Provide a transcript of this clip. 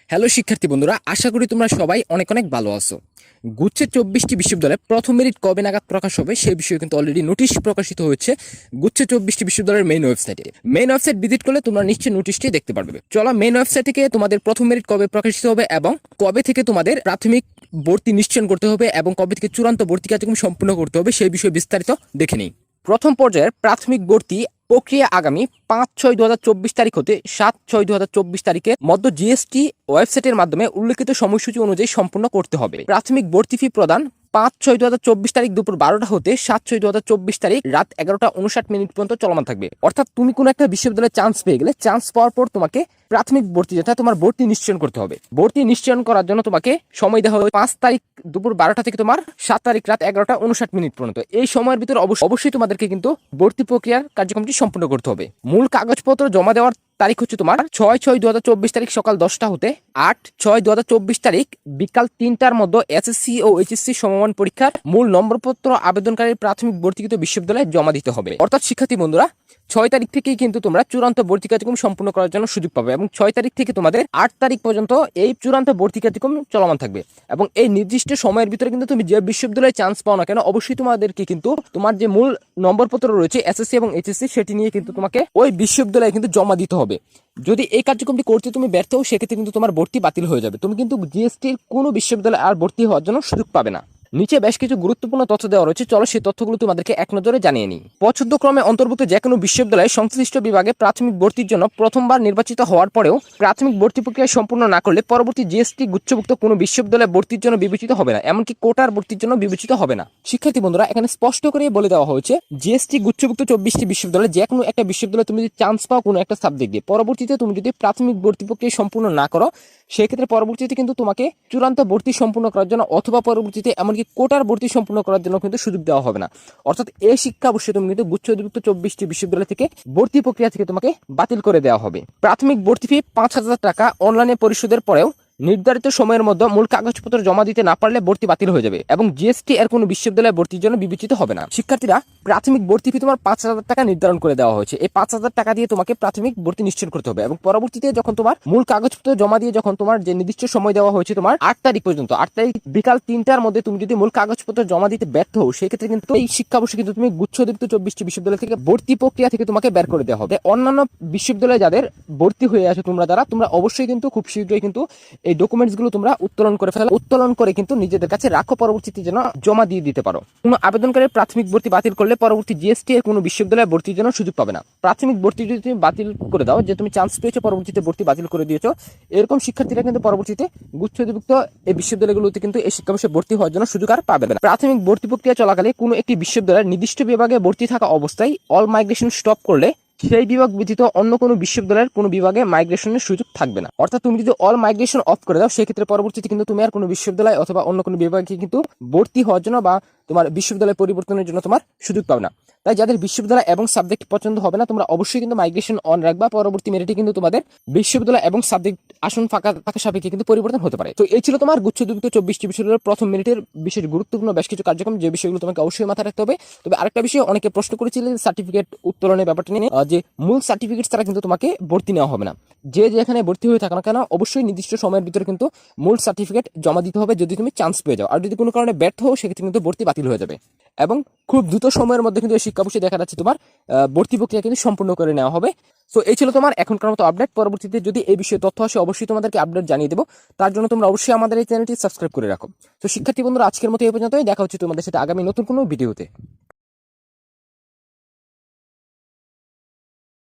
Hello শিক্ষার্থী বন্ধুরা, আশা করি তোমরা সবাই অনেক অনেক ভালো আছো। গুচ্ছের 24টি বিশ্ববিদ্যালয়ে প্রথম মেরিট কবে নাগাদ প্রকাশ হবে সেই বিষয়ে কিন্তু অলরেডি নোটিশ প্রকাশিত হয়েছে গুচ্ছের 24টি বিশ্ববিদ্যালয়ের মেইন ওয়েবসাইটে। মেইন ওয়েবসাইট ভিজিট করলে তোমরা নিশ্চয়ই নোটিশটি দেখতে পারবে। চলো মেইন ওয়েবসাইট থেকে তোমাদের প্রথম মেরিট কবে প্রকাশিত হবে এবং কবে থেকে তোমাদের প্রাথমিক ভর্তি নিশ্চয়ন করতে হবে এবং কবে থেকে চূড়ান্ত ভর্তি কার্যক্রম সম্পূর্ণ করতে হবে সেই বিষয়ে বিস্তারিত দেখে নিই। প্রথম পর্যায়ের প্রাথমিক ভর্তি প্রক্রিয়া আগামী 5/6/2024 তারিখ হতে 7/6/2024 তারিখের মধ্যে জিএসটি ওয়েবসাইটের মাধ্যমে উল্লেখিত সময়সূচি অনুযায়ী সম্পূর্ণ করতে হবে। প্রাথমিক ভর্তি ফি প্রদান 5/6/2024 তারিখ দুপুর 12টা হতে 7/6/2024 তারিখ রাত 11:59 পর্যন্ত চলমান থাকবে। অর্থাৎ তুমি কোনো একটা বিশ্ববিদ্যালয়ে চান্স পেয়ে গেলে চান্স পাওয়ার পর তোমাকে প্রাথমিক ভর্তি যেটা তোমার ভর্তি নিশ্চয়ন করতে হবে। ভর্তি নিশ্চয়ন করার জন্য তোমাকে সময় দেওয়া হবে 5 তারিখ দুপুর 12টা থেকে তোমার 7 তারিখ রাত 11:59 পর্যন্ত। এই সময়ের ভিতরে অবশ্যই তোমাদেরকে কিন্তু ভর্তি প্রক্রিয়ার কার্যক্রমটি সম্পূর্ণ করতে হবে। মূল কাগজপত্র জমা দেওয়ার তারিখ হচ্ছে তোমার 6/6/2024 তারিখ সকাল 10টা হতে 8/6/2024 তারিখ বিকাল 3টার মধ্যে এসএসসি ও এইচএসসি সমমান পরীক্ষার মূল নম্বরপত্র আবেদনকারীর প্রাথমিক ভর্তিকৃত বিশ্ববিদ্যালয়ে জমা দিতে হবে। অর্থাৎ শিক্ষার্থী বন্ধুরা 6 তারিখ থেকেই কিন্তু তোমরা চূড়ান্ত ভর্তি কার্যক্রম সম্পূর্ণ করার জন্য সুযোগ পাবে এবং 6 তারিখ থেকে তোমাদের 8 তারিখ পর্যন্ত এই চূড়ান্ত ভর্তি কার্যক্রম চলমান থাকবে। এবং এই নির্দিষ্ট সময়ের ভিতরে কিন্তু তুমি যে বিশ্ববিদ্যালয়ে চান্স পাও না কেন অবশ্যই তোমাদেরকে কিন্তু তোমার যে মূল নম্বরপত্র রয়েছে এসএসসি এবং এইচএসসি সেটি নিয়ে কিন্তু তোমাকে ওই বিশ্ববিদ্যালয়ে কিন্তু জমা দিতে হবে। যদি এই কার্যক্রমটি করতে তুমি ব্যর্থ হও সেক্ষেত্রে কিন্তু তোমার ভর্তি বাতিল হয়ে যাবে। তুমি কিন্তু জিএসটির কোনো বিশ্ববিদ্যালয়ে আর ভর্তি হওয়ার জন্য সুযোগ পাবে না। নিচে বেশ কিছু গুরুত্বপূর্ণ তথ্য দেওয়া রয়েছে, চলো সেই তথ্যগুলো তোমাদেরকে এক নজরে জানিয়ে নিই। পছন্দক্রমে অন্তর্ভুক্ত যে কোনো বিশ্ববিদ্যালয়ে সংশ্লিষ্ট বিভাগে প্রাথমিক ভর্তির জন্য প্রথমবার নির্বাচিত হওয়ার পরেও প্রাথমিক ভর্তি প্রক্রিয়া সম্পূর্ণ না করলে পরবর্তী জিএসটি গুচ্ছভুক্ত কোনো বিশ্ববিদ্যালয়ে ভর্তির জন্য বিবেচিত হবে না, এমনকি কোটার ভর্তির জন্য বিবেচিত হবে না। শিক্ষার্থী বন্ধুরা এখানে স্পষ্ট করে বলে দেওয়া হয়েছে জিএসটি গুচ্ছভুক্ত 24টি বিশ্ববিদ্যালয়ে যে কোনো একটা বিশ্ববিদ্যালয়ে তুমি যদি চান্স পাও কোনো একটা সাবজেক্ট দিয়ে, পরবর্তীতে তুমি যদি প্রাথমিক ভর্তি প্রক্রিয়া সম্পূর্ণ না করো সেক্ষেত্রে পরবর্তীতে কিন্তু তোমাকে চূড়ান্ত ভর্তি সম্পূর্ণ করার জন্য অথবা পরবর্তীতে এমনকি কোটার ভর্তি সম্পূর্ণ করার জন্য কিন্তু সুযোগ দেওয়া হবে না। অর্থাৎ এই শিক্ষা অবশ্যই তুমি কিন্তু গুচ্ছ অধিভুক্ত 24টি বিশ্ববিদ্যালয় থেকে ভর্তি প্রক্রিয়া থেকে তোমাকে বাতিল করে দেওয়া হবে। প্রাথমিক ভর্তি ফি 5,000 টাকা অনলাইনে পরিশোধের পরেও নির্ধারিত সময়ের মধ্যে মূল কাগজপত্র জমা দিতে না পারলে ভর্তি বাতিল হয়ে যাবে এবং জিএসটি এর কোনো বিশ্ববিদ্যালয়ে ভর্তির জন্য বিবেচিত হবে না। শিক্ষার্থীরা প্রাথমিক ভর্তি ফি তোমার 5,000 টাকা নির্ধারণ করে দেওয়া হয়েছে। এই 5,000 টাকা দিয়ে তোমাকে প্রাথমিক ভর্তি নিশ্চিত করতে হবে এবং পরবর্তীতে যখন তোমার মূল কাগজপত্র জমা দিয়ে যখন তোমার যে নির্দিষ্ট সময় দেওয়া হয়েছে তোমার 8 তারিখ পর্যন্ত, 8 তারিখ বিকাল 3টার মধ্যে তুমি যদি মূল কাগজপত্র জমা দিতে ব্যর্থ হও সেক্ষেত্রে কিন্তু এই শিক্ষাবর্ষে কিন্তু তুমি গুচ্ছ অধিভুক্ত 24টি বিশ্ববিদ্যালয় থেকে ভর্তি প্রক্রিয়া থেকে তোমাকে বের করে দেওয়া হবে। অন্যান্য বিশ্ববিদ্যালয়ে যাদের ভর্তি হয়ে আছে তোমরা অবশ্যই কিন্তু খুব শীঘ্রই কিন্তু এই ডকুমেন্টসগুলো তোমরা উত্তোলন করে ফেলো, উত্তোলন করে কিন্তু নিজেদের কাছে রাখো, পরবর্তীতে যেন জমা দিয়ে দিতে পারো। কোনো আবেদনকারীর প্রাথমিক ভর্তি বাতিল করলে পরবর্তী জিএসটি এর কোনো বিশ্ববিদ্যালয়ে ভর্তির জন্য সুযোগ পাবে না। প্রাথমিক ভর্তি যদি তুমি বাতিল করে দাও, যে তুমি চান্স পেয়েছো পরবর্তীতে ভর্তি বাতিল করে দিয়েছো, এরকম শিক্ষার্থীরা কিন্তু পরবর্তীতে গুচ্ছ অধিভুক্ত এই বিশ্ববিদ্যালয়গুলোতে কিন্তু এই শিক্ষাবর্ষে ভর্তি হওয়ার জন্য সুযোগ আর পাবে না। প্রাথমিক ভর্তি প্রক্রিয়া চলাকালে কোনো একটি বিশ্ববিদ্যালয়ের নির্দিষ্ট বিভাগে ভর্তি থাকা অবস্থায় অল মাইগ্রেশন স্টপ করলে সেই বিভাগ ব্যতীত অন্য কোনো বিশ্ববিদ্যালয়ের কোনো বিভাগে মাইগ্রেশনের সুযোগ থাকবে না। অর্থাৎ তুমি যদি অল মাইগ্রেশন অফ করে দাও সেক্ষেত্রে পরবর্তীতে কিন্তু তুমি আর কোনো বিশ্ববিদ্যালয় অথবা অন্য কোনো বিভাগে কিন্তু ভর্তি হওয়ার জন্য বা তোমার বিশ্ববিদ্যালয় পরিবর্তনের জন্য তোমার সুযোগ পাবে না। তাই যাদের বিশ্ববিদ্যালয় এবং সাবজেক্ট পছন্দ হবে না তোমরা অবশ্যই কিন্তু মাইগ্রেশন অন রাখবা। পরবর্তী মেরিটে কিন্তু তোমাদের বিশ্ববিদ্যালয় এবং সাবজেক্ট আসন ফাঁকা থাকা সাপেক্ষে কিন্তু পরিবর্তন হতে পারে। তো এই ছিল তোমার গুচ্ছ অধিভুক্ত 24টি বিশ্ববিদ্যালয়ের প্রথম মেরিটের বিশেষ গুরুত্বপূর্ণ বেশ কিছু কার্যক্রম, যে বিষয়গুলো তোমাকে অবশ্যই মাথায় রাখতে হবে। তবে আরেকটা বিষয় অনেকে প্রশ্ন করেছিলেন সার্টিফিকেট উত্তোলনের ব্যাপারটা নিয়ে, যে মূল সার্টিফিকেট ছাড়া কিন্তু তোমাকে ভর্তি নেওয়া হবে না। যে যেখানে ভর্তি হয়ে থাকো না কেন অবশ্যই নির্দিষ্ট সময়ের ভিতরে কিন্তু মূল সার্টিফিকেট জমা দিতে হবে যদি তুমি চান্স পেয়ে যাও। আর যদি কোনো কারণে ব্যর্থ হও সেক্ষেত্রে কিন্তু ভর্তি বাতিল হয়ে যাবে এবং খুব দ্রুত সময়ের মধ্যে কিন্তু এই শিক্ষাবর্ষে দেখা যাচ্ছে তোমার ভর্তি প্রক্রিয়া কিন্তু সম্পূর্ণ করে নেওয়া হবে। সো এই ছিল তোমার এখনকার মতো আপডেট। পরবর্তীতে যদি এই বিষয়ে তথ্য আসে অবশ্যই তোমাদেরকে আপডেট জানিয়ে দেবো। তার জন্য তোমরা অবশ্যই আমাদের এই চ্যানেলটি সাবস্ক্রাইব করে রাখো। তো শিক্ষার্থী বন্ধুরা আজকের মতো এই পর্যন্তই, দেখা হচ্ছে তোমাদের সাথে আগামী নতুন কোনো ভিডিওতে।